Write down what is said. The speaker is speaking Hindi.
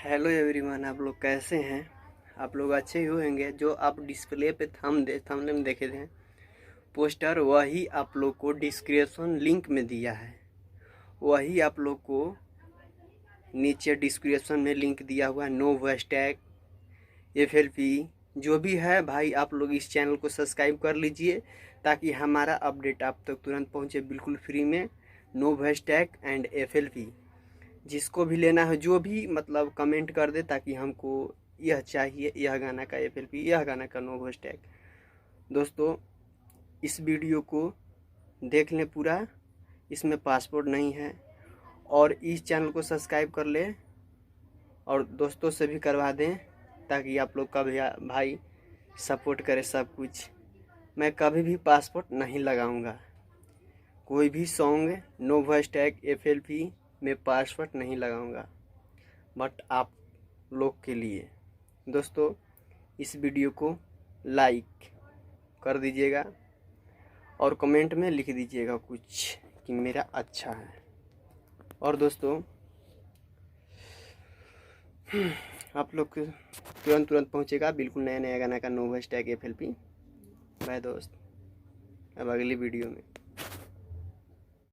हेलो एवरीवन, आप लोग कैसे हैं। आप लोग अच्छे ही होंगे। जो आप डिस्प्ले पे थंबनेल में देखे थे पोस्टर, वही आप लोग को डिस्क्रिप्शन लिंक में दिया है। वही आप लोग को नीचे डिस्क्रिप्शन में लिंक दिया हुआ है। नो वॉइस टैग FLP जो भी है भाई, आप लोग इस चैनल को सब्सक्राइब कर लीजिए ताकि हमारा अपडेट आप तक तुरंत पहुंचे, बिल्कुल फ्री में। No voice tag and FLP जिसको भी लेना है, जो भी मतलब कमेंट कर दे ताकि हमको यह चाहिए, यह गाना का FLP, यह गाना का नो वॉइस टैग। दोस्तों, इस वीडियो को देख लें पूरा, इसमें पासपोर्ट नहीं है। और इस चैनल को सब्सक्राइब कर ले और दोस्तों से भी करवा दें ताकि आप लोग का भी भाई सपोर्ट करे सब कुछ। मैं कभी भी पासपोर्ट नहीं लगाऊंगा। कोई भी song no voice tag FLP में पासवर्ड नहीं लगाऊंगा, बट आप लोग के लिए। दोस्तों, इस वीडियो को लाइक कर दीजिएगा और कमेंट में लिख दीजिएगा कुछ कि मेरा अच्छा है। और दोस्तों, आप लोग तुरंत पहुंचेगा बिल्कुल नया गाना का no voice tag FLP। Bye दोस्त, अब अगली वीडियो में।